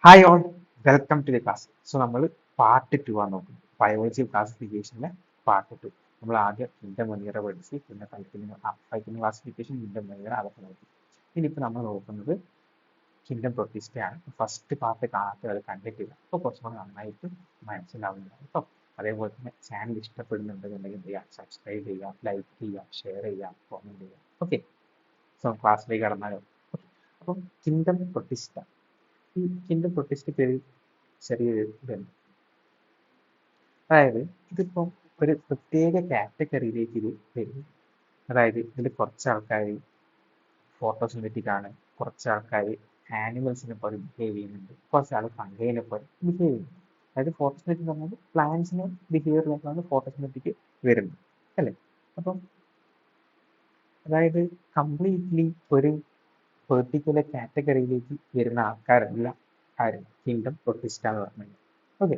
Hi all, welcome to the class. So നമ്മൾ part 2 ആണ് നോക്കുന്നത്. ബയോളജി ക്ലാസിഫിക്കേഷനിലെ പാർട്ട് 2. നമ്മൾ ആദ്യം ഇന്റർമീഡിയറ്റ് പഠിച്ച് പിന്നെ ഫൈറ്റിംഗ് ക്ലാസിഫിക്കേഷൻ ഇന്റർമീഡിയറ്റ് അതൊക്കെ നോക്കി. ഇനിയിപ്പോൾ നമ്മൾ നോക്കുന്നത് കിങ്ഡം പ്രൊട്ടിസ്റ്റയാണ്. ഫസ്റ്റ് പാർട്ട് കാണാത്തവർ കണ്ടിട്ടില്ല, അപ്പോൾ കുറച്ചും കൂടെ നന്നായിട്ട് മനസ്സിലാവുന്നതാണ് കേട്ടോ. അതേപോലെ തന്നെ ചാനൽ ഇഷ്ടപ്പെടുന്നുണ്ടെന്നുണ്ടെങ്കിൽ എന്ത് ചെയ്യുക, സബ്സ്ക്രൈബ് ചെയ്യുക, ലൈക്ക് ചെയ്യുക, ഷെയർ ചെയ്യുക, കോമെന്റ് ചെയ്യുക. ഓക്കെ, സോ ക്ലാസ്സിലേക്ക് കടന്നാലോ. അപ്പം കിങ്ഡം പ്രൊട്ടിസ്റ്റ, ഈ കിങ്ഡം പ്രൊട്ടിസ്റ്റയ്ക്ക് ഒരു ചെറിയൊരു ഇതുണ്ട്. അതായത് ഇതിപ്പം ഒരു പ്രത്യേക കാറ്റഗറിയിലേക്ക് ഇത് വരും. അതായത് ഇതിൽ കുറച്ച് ആൾക്കാർ ഫോട്ടോസിന്തറ്റിക് ആണ്, കുറച്ച് ആൾക്കാർ ആനിമൽസിനെ പോലെ ബിഹേവ് ചെയ്യുന്നുണ്ട്, കുറച്ച് ആൾ ഫംഗൈനെ പോലെ ബിഹേവ് ചെയ്യുന്നുണ്ട്. അതായത് ഫോട്ടോസിന്തറ്റിക് എന്ന് പറഞ്ഞാൽ പ്ലാന്റ്സിനെ ബിഹേവിയറിലേക്കാണ് ഫോട്ടോസിന്തറ്റിക് വരുന്നത്, അല്ലേ? അപ്പം അതായത് കംപ്ലീറ്റ്ലി ഒരു പെർട്ടിക്കുലർ കാറ്റഗറിയിലേക്ക് വരുന്ന ആൾക്കാരല്ല ആരും കിങ്ഡം പ്രൊട്ടിസ്റ്റ എന്ന് പറഞ്ഞത്. ഓക്കെ,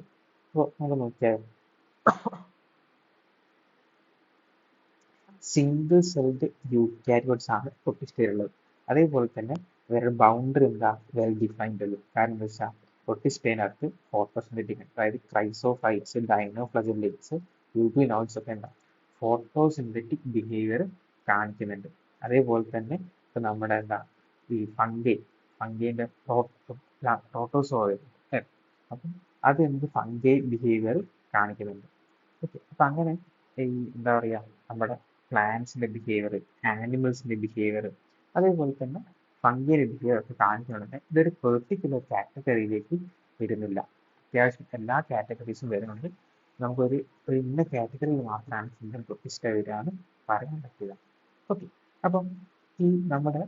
അപ്പോൾ നമുക്ക് നോക്കിയാൽ സിംഗിൾ സെൽഡ് യൂക്യാരിയോട്സ് ആണ് പ്രൊട്ടിസ്റ്റയിലുള്ളത്. അതേപോലെ തന്നെ വേറെ ബൗണ്ടറി എന്താ, വെൽ ഡിഫൈൻഡ് അല്ല. കാരണം എന്താ വെച്ചാൽ പ്രൊട്ടിസ്റ്റയിനകത്ത് ഫോട്ടോസിന്തറ്റിക്, അതായത് ക്രൈസോഫൈറ്റ്സ്, ഡൈനോഫ്ലജല്ലേറ്റ്സ്, യൂഗ്ലിനോയിഡ്സ് ഒക്കെ എന്താ ഫോട്ടോസിന്തറ്റിക് ബിഹേവിയർ കാണിക്കുന്നുണ്ട്. അതേപോലെ തന്നെ ഇപ്പൊ നമ്മുടെ എന്താ ഈ ഫംഗൈന്റെ പ്രോട്ടോസോയ, അപ്പം അത് എന്ത് ഫംഗൈ ബിഹേവിയർ കാണിക്കുന്നുണ്ട്. ഓക്കെ, അപ്പൊ അങ്ങനെ ഈ എന്താ പറയാ നമ്മുടെ പ്ലാന്റ്സിന്റെ ബിഹേവിയർ, ആനിമൽസിന്റെ ബിഹേവിയർ, അതേപോലെ തന്നെ ഫംഗിയുടെ ബിഹേവിയർ ഒക്കെ കാണിക്കുന്നുണ്ട്. ഇതൊരു പെർട്ടിക്കുലർ കാറ്റഗറിയിലേക്ക് വരുന്നില്ല. അത്യാവശ്യം എല്ലാ കാറ്റഗറീസും വരുന്നുണ്ട്. നമുക്കൊരു ഒരു ഇന്ന കാറ്റഗറിയിൽ മാത്രമാണ് കിങ്ഡം പ്രൊട്ടിസ്റ്റ വരിക എന്ന് പറയാൻ പറ്റില്ല. ഓക്കെ, അപ്പം ഈ നമ്മുടെ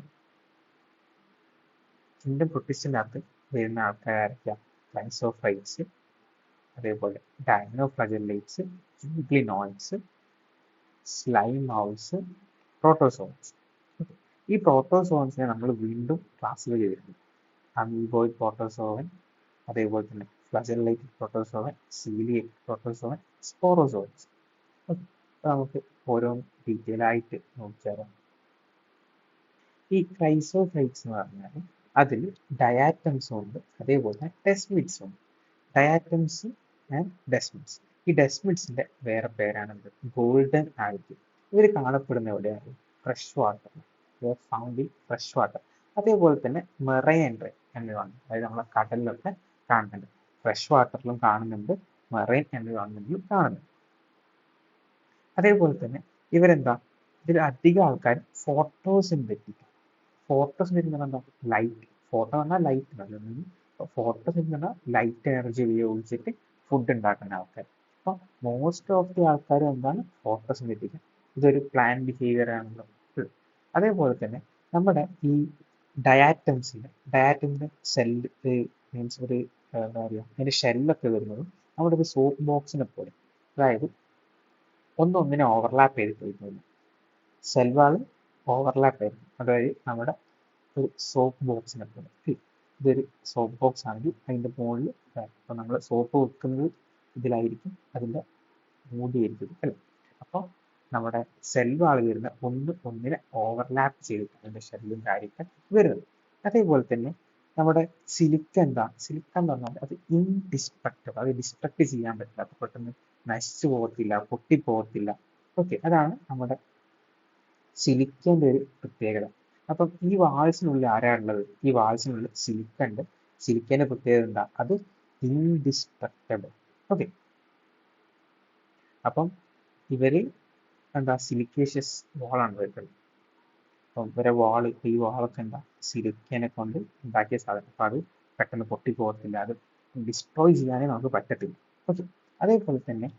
കിങ്ഡം പ്രൊട്ടിസ്റ്റിൻ്റെ അകത്ത് വരുന്ന ആൾക്കാരൊക്കെയാണ് ക്രൈസോഫൈറ്റ്സ്, അതേപോലെ ഡൈനോഫ്ലജല്ലേറ്റ്സ്, യൂഗ്ലിനോയിഡ്സ്, സ്ലൈം മൗസ്, പ്രോട്ടോസോൺസ്. ഈ പ്രോട്ടോസോൺസിനെ നമ്മൾ വീണ്ടും ക്ലാസ്സിഫൈ ചെയ്തിട്ടുണ്ട്. അമീബോയിഡ് പ്രോട്ടോസോവൻ, അതേപോലെ തന്നെ ഫ്ലജല്ലേറ്റഡ് പ്രോട്ടോസോവൻ, സീലിയേറ്റഡ് പ്രോട്ടോസോവൻ, സ്പോറോസോൺസ്. നമുക്ക് ഓരോ ഡീറ്റെയിൽ ആയിട്ട് നോക്കിയാലോ. ഈ ക്രൈസോഫൈറ്റ്സ് എന്ന് പറഞ്ഞാൽ അതിൽ ഡയാറ്റംസും ഉണ്ട്, അതേപോലെ തന്നെ ഡെസ്മിഡ്സും ഉണ്ട്. Diatoms and desmids. ഈ ഡെസ്മിഡ്സിന്റെ വേറെ പേരാണെന്ത്, ഗോൾഡൻ ആൽഗെ. ഇവർ കാണപ്പെടുന്ന എവിടെയാണ്, fresh water, found in fresh water. അതേപോലെ തന്നെ മെറൈൻ എൻവയോൺമെന്റ്, അതായത് നമ്മളെ കടലിലൊക്കെ കാണുന്നുണ്ട്. ഫ്രഷ് വാട്ടറിലും കാണുന്നുണ്ട്, മെറൈൻ എൻവയോൺമെന്റിലും കാണുന്നുണ്ട്. അതേപോലെ തന്നെ ഇവരെന്താ, ഇതിൽ അധികം ആൾക്കാർ ഫോട്ടോസിന്തറ്റിക്. ഫോട്ടോസിന്തറ്റിക് എന്താ, ലൈറ്റ്. ഫോട്ടോ പറഞ്ഞാൽ ലൈറ്റ് നല്ലത്. ഫോട്ടോസിന്തറ്റിക് പറഞ്ഞാൽ ലൈറ്റ് എനർജി ഉപയോഗിച്ചിട്ട് ഫുഡ് ഉണ്ടാക്കുന്ന ആൾക്കാർ. അപ്പൊ മോസ്റ്റ് ഓഫ് ദി ആൾക്കാർ എന്താണ്, ഫോട്ടോസിന്തറ്റിക്. ഇതൊരു പ്ലാൻ ബിഹേവിയർ ആണല്ലോ. അതേപോലെ തന്നെ നമ്മുടെ ഈ ഡയാറ്റംസിന്റെ സെല്ല് മീൻസ് ഒരു എന്താ പറയുക, അതിന്റെ ഷെല്ലൊക്കെ വരുന്നത് നമ്മുടെ ഒരു സോപ്പ് ബോക്സിനെ പോലെ. അതായത് ഒന്നൊന്നിനെ ഓവർലാപ്പ് ചെയ്ത് പോയിരുന്നു. സെൽവാൾ ഓവർലാപ്പ് ആയിരുന്നു. അതായത് നമ്മുടെ ഒരു സോപ്പ് ബോക്സിനെ പോലെ. ഇതൊരു സോപ്പ് ബോക്സ് ആണെങ്കിൽ അതിന്റെ മുകളിൽ ഇപ്പൊ നമ്മൾ സോപ്പ് വെക്കുന്നത് ഇതിലായിരിക്കും, അതിന്റെ മൂടിയായിരിക്കും, അല്ലേ? അപ്പോൾ നമ്മുടെ സെൽവാൾ വരുന്ന ഒന്നിനെ ഓവർലാപ്പ് ചെയ്തിട്ട് അതിന്റെ ഷെല്ലും കാര്യമൊക്കെ വരുന്നത്. അതേപോലെ തന്നെ നമ്മുടെ സിലിക്ക എന്താ, സിലിക്ക എന്ന് പറഞ്ഞാൽ അത് ഇൻഡിസ്ട്രക്റ്റബിൾ, അത് ഡിസ്ട്രക്ട് ചെയ്യാൻ പറ്റില്ല, അത് പെട്ടെന്ന് നശിച്ചു പോകത്തില്ല, പൊട്ടിപ്പോകത്തില്ല. ഓക്കെ, അതാണ് നമ്മുടെ സിലിക്കന്റെ ഒരു പ്രത്യേകത. അപ്പം ഈ വാൾസിനുള്ളിൽ ആരാ ഉള്ളത്, ഈ വാൾസിനുള്ളിൽ സിലിക്ക ഉണ്ട്. സിലിക്കന്റെ പ്രത്യേകത എന്താ, അത് ഇൻഡിസ്ട്രക്റ്റബിൾ. ഓക്കെ, അപ്പം ഇവര് എന്താ സിലിക്കേഷ്യസ് വാളാണ് വരുന്നത്. അപ്പം ഇവരെ വാള്, ഈ വാളൊക്കെ എന്താ സിലിക്കനെ കൊണ്ട് ഉണ്ടാക്കിയ സാധനം. അപ്പൊ അത് പെട്ടെന്ന് പൊട്ടിപ്പോകത്തില്ല, അത് ഡിസ്ട്രോയ് ചെയ്യാനേ നമുക്ക് പറ്റത്തില്ല. ഓക്കെ, അതേപോലെ തന്നെ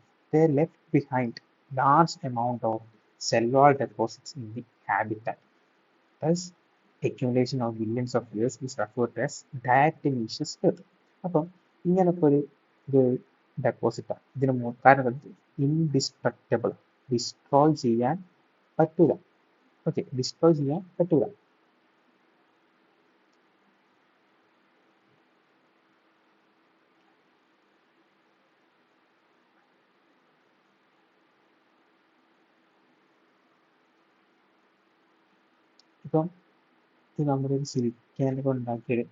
left behind large amount of cell wall deposits in the habitat. Thus, accumulation of billions of years is referred to as diatomaceous earth. അപ്പം ഇങ്ങനത്തെ ഒരു ഇത് ഡെപ്പോസിറ്റാണ്. ഇതിന് കാരണം ഇൻഡിസ്ട്രക്റ്റബിൾ, ഡിസ്ട്രോയ് ചെയ്യാൻ പറ്റൂല. ഓക്കെ, ഡിസ്ട്രോയ് ചെയ്യാൻ പറ്റൂല. ഇപ്പം ഇത് നമ്മുടെ ഒരു സിലിക്കാനെ കൊണ്ട് ഉണ്ടാക്കിയൊരു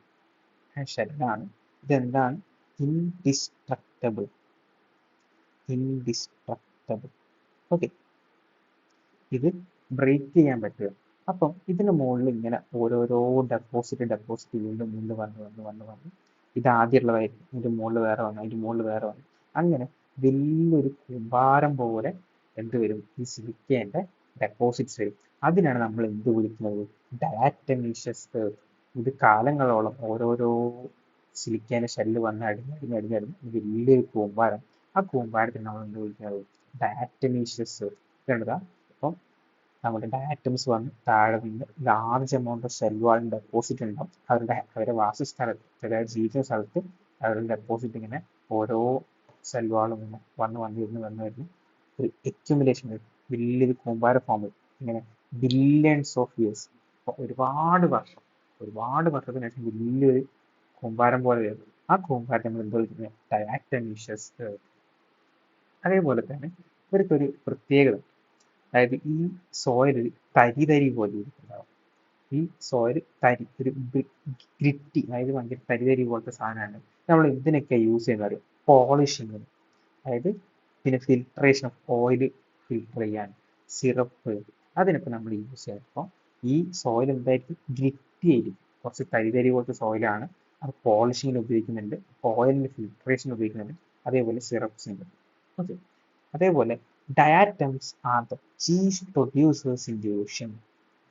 ഷെല്ലാണ്. ഇതെന്താണ്? ഇൻഡിസ്ട്രക്റ്റബിൾ. ഇൻഡിസ്ട്രക്റ്റബിൾ. ഓക്കെ, ഇത് ബ്രേക്ക് ചെയ്യാൻ പറ്റുക. അപ്പം ഇതിന് മുകളിൽ ഇങ്ങനെ ഓരോരോ ഡെപ്പോസിറ്റ് വീണ്ടും വീണ്ടും വന്ന് ഇത് ആദ്യമുള്ളതായിരിക്കും, ഇതിന്റെ മുകളിൽ വേറെ വന്നു, അതിന്റെ മുകളിൽ വേറെ വന്നു, അങ്ങനെ വലിയൊരു കൂമ്പാരം പോലെ എന്ത് വരും? ഈ സിലിക്കേന്റെ ഡെപ്പോസിറ്റ്സ് വരും. അതിനാണ് നമ്മൾ എന്ത് വിളിക്കുന്നത്? ഡയാറ്റമീഷ്യസ്. ഇത് കാലങ്ങളോളം ഓരോരോ സിലിക്കേന്റെ ഷെല്ല് വന്ന് അടിഞ്ഞ് വലിയൊരു കൂമ്പാരം. ആ കൂമ്പാരത്തിന് നമ്മൾ എന്ത് വിളിക്കുന്നത്? ഡയാറ്റമീഷ്യസ്. കണ്ടതാ? അപ്പം നമ്മുടെ ഡയാറ്റംസ് വന്ന് താഴെ നിന്ന് large amount of cell wall deposit ഉണ്ടാവും. അവരുടെ വാസസ്ഥലത്ത്, അതായത് ജീവിക്കുന്ന സ്ഥലത്ത് അവരുടെ ഡെപ്പോസിറ്റ് ഇങ്ങനെ ഓരോ സെൽ വാളും ഇങ്ങനെ വന്ന് ഒരു എക്യുമുലേഷൻ വരും. വലിയൊരു കൂമ്പാര ഫോം വരും. ഇങ്ങനെ ബില്യൺസ് ഓഫ് ഇയേഴ്സ്, ഒരുപാട് വർഷത്തിന് ശേഷം വലിയൊരു കൂമ്പാരം പോലെ വരും. ആ കൂമ്പാരത്തെ നമ്മൾ എന്താ വിളിക്കുന്നത്? ഡയാറ്റമീഷ്യസ്. അതേപോലെ തന്നെ ഇവർക്കൊരു പ്രത്യേകത, അതായത് ഈ സോയിൽ തരി പോലെ ഇരിക്കുന്നുണ്ടാവും. ഈ സോയിൽ ഒരു ഗ്രിറ്റി, അതായത് ഭയങ്കര തരി പോലത്തെ സാധനമാണ്. നമ്മൾ എന്തിനൊക്കെ യൂസ് ചെയ്യുന്നത് അറിയാം? പോളിഷിങ്ങിന്, അതായത് പിന്നെ ഫിൽട്രേഷൻ ഓഫ് ഓയിൽ ഫിൽട്ടർ ചെയ്യാൻ, സിറപ്പ്, അതിനൊക്കെ നമ്മൾ യൂസ് ചെയ്യാം. അപ്പോൾ ഈ സോയിൽ എന്തായിരിക്കും? ഗ്രിറ്റി ആയിരിക്കും, കുറച്ച് തരി പോലത്തെ സോയിലാണ്. അത് പോളിഷിങ്ങിന് ഉപയോഗിക്കുന്നുണ്ട്, ഓയിലിന് ഫിൽട്രേഷൻ ഉപയോഗിക്കുന്നുണ്ട്, അതേപോലെ സിറപ്സിന്. ഓക്കെ, അതേപോലെ diatoms are the cheese producers in the ocean.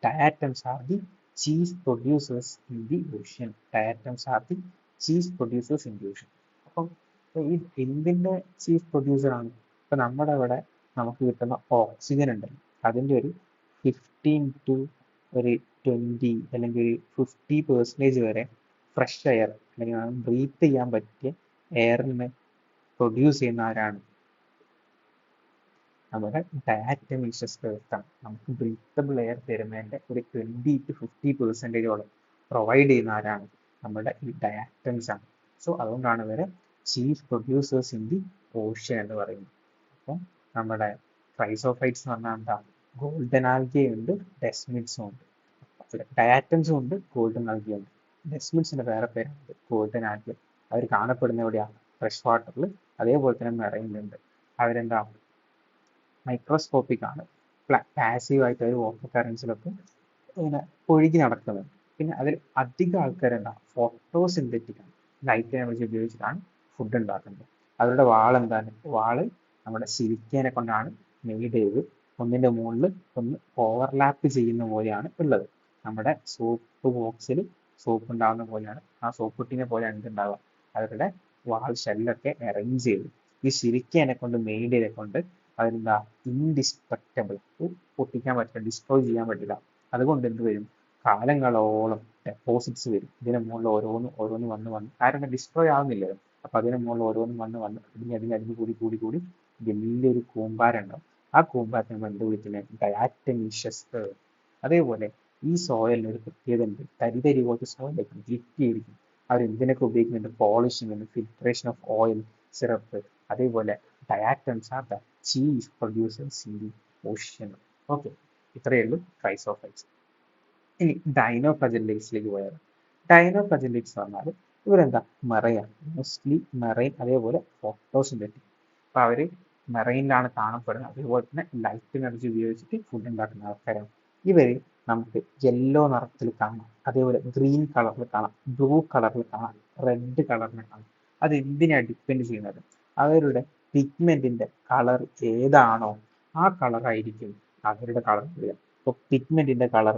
Diatoms are the cheese producers in the ocean. Diatoms are the cheese producers in the ocean. അപ്പം ഈ എന്തിന്റെ ചീഫ് പ്രൊഡ്യൂസർ ആണ്? ഇപ്പൊ നമ്മുടെ അവിടെ നമുക്ക് കിട്ടുന്ന ഓക്സിജൻ ഉണ്ടല്ലോ, അതിന്റെ ഒരു 15 to ഒരു 20 അല്ലെങ്കിൽ ഒരു 50% വരെ ഫ്രഷ് എയർ, അല്ലെങ്കിൽ ബ്രീത്ത് ചെയ്യാൻ പറ്റിയ എയറിനെ പ്രൊഡ്യൂസ് ചെയ്യുന്ന ആരാണ്? നമ്മുടെ ഡയാറ്റമീഷ്യസ് ആണ്. നമുക്ക് ബ്രീത്തബിൾ എയർ തരുന്നതിന്റെ ഒരു 20 to 50% പ്രൊവൈഡ് ചെയ്യുന്ന ആരാണ്? നമ്മുടെ ഈ ഡയാറ്റംസ് ആണ്. സോ അതുകൊണ്ടാണ് ഇവരെ chief producers in the ocean എന്ന് പറയുന്നത്. അപ്പം നമ്മുടെ ക്രൈസോഫൈറ്റ്സ് എന്ന് പറഞ്ഞാൽ എന്താ? ഗോൾഡൻ ആൽഗെ ഉണ്ട്, ഡെസ്മിഡ്സും ഉണ്ട്. ഡയാറ്റംസും ഉണ്ട്, ഗോൾഡൻ ആൽഗെ ഉണ്ട്. ഡെസ്മിഡ്സിന്റെ വേറെ പേരുണ്ട് ഗോൾഡൻ ആൽഗെ. അവർ കാണപ്പെടുന്ന എവിടെയാണ്? ഫ്രഷ് വാട്ടറിൽ. അതേപോലെ തന്നെ മെറൈനിലുണ്ട്. അവരെന്താ? മൈക്രോസ്കോപ്പിക് ആണ്, പാസീവായിട്ട് ഒരു വാട്ടർ കറൻസിലൊക്കെ ഇങ്ങനെ ഒഴുകി നടക്കുന്നത്. പിന്നെ അതിൽ അധികം ആൾക്കാരുണ്ടാവും ഫോട്ടോസിന്തറ്റിക് ആണ്, ലൈറ്റ് എനർജി ഉപയോഗിച്ചിട്ടാണ് ഫുഡ് ഉണ്ടാക്കുന്നത്. അവരുടെ എന്താണ്? വാള് നമ്മുടെ സിലിക്കേനെ കൊണ്ടാണ് മെയ്ഡ് ചെയ്ത് ഒന്നിന്റെ മുകളിൽ ഒന്ന് ഓവർലാപ്പ് ചെയ്യുന്ന പോലെയാണ് ഉള്ളത്. നമ്മുടെ സോപ്പ് ബോക്സിൽ സോപ്പ് ഉണ്ടാകുന്ന പോലെയാണ്, ആ സോപ്പ് കുട്ടീനെ പോലെയാണ് ഇതുണ്ടാവുക. അവരുടെ വാൾ ഷെല്ലൊക്കെ അറേഞ്ച് ചെയ്ത് ഈ സിലിക്കേനെ കൊണ്ട് മെയ്ഡ് ചെയ്തെ കൊണ്ട് അതെന്താ? ഇൻഡിസ്ട്രക്റ്റബിൾ, പൊട്ടിക്കാൻ പറ്റില്ല, ഡിസ്ട്രോയ് ചെയ്യാൻ പറ്റില്ല. അതുകൊണ്ട് എന്ത് വരും? കാലങ്ങളോളം ഡെപ്പോസിറ്റ്സ് വരും. ഇതിന് മുകളിൽ ഓരോന്ന് വന്ന് കാരണം ഡിസ്ട്രോയ് ആവുന്നില്ലല്ലോ. അപ്പൊ അതിന് മുകളിൽ ഓരോന്ന് വന്ന് അടിഞ്ഞ് കൂടി വലിയൊരു കൂമ്പാരം ഉണ്ടാവും. ആ കൂമ്പാരത്തെ നമ്മൾ എന്ത് വിളിക്കുന്നത്? ഡയാറ്റമീഷ്യസ്. അതേപോലെ ഈ സോയിലിന് ഒരു പ്രത്യേകത ഉണ്ട്. തരി പോലത്തെ സോയിലൊക്കെ ഗ്ലിറ്റിയായിരിക്കും. അവർ എന്തിനൊക്കെ ഉപയോഗിക്കുന്നുണ്ട്? പോളിഷിങ്ങിന്, ഫിൽട്രേഷൻ ഓഫ് ഓയിൽ, സിറപ്പ്. അതേപോലെ diatoms are the chief producers in the ocean. Okay, ഇത്രയേ ഉള്ളൂ ക്രൈസോഫൈറ്റ്സ്. ഇനി ഡൈനോഫ്ലജല്ലേറ്റ്സിലേക്ക് പോയാൽ, ഡൈനോഫ്ലജല്ലേറ്റ്സ് പറഞ്ഞാൽ ഇവരെന്താ? മെറൈൻ, മോസ്റ്റ്ലി മെറൈൻ, അതേപോലെ ഫോട്ടോസിന്തറ്റിക്. അപ്പൊ അവര് മെറൈനിലാണ് കാണപ്പെടുന്നത്. അതേപോലെ തന്നെ ലൈറ്റ് എനർജി ഉപയോഗിച്ചിട്ട് ഫുഡ് ഉണ്ടാക്കുന്ന ആൾക്കാരാണ്. ഇവര് നമുക്ക് യെല്ലോ നിറത്തിൽ കാണാം, അതേപോലെ ഗ്രീൻ കളറിൽ കാണാം, ബ്ലൂ കളറിൽ കാണാം, റെഡ് കളറിൽ കാണാം. അത് എന്തിനാണ് ഡിപ്പെൻഡ് ചെയ്യുന്നത്? അവരുടെ പിഗ്മെന്റിന്റെ കളർ ഏതാണോ ആ കളർ ആയിരിക്കും അവരുടെ കളർ വരിക. ഇപ്പൊ പിഗ്മെന്റിന്റെ കളർ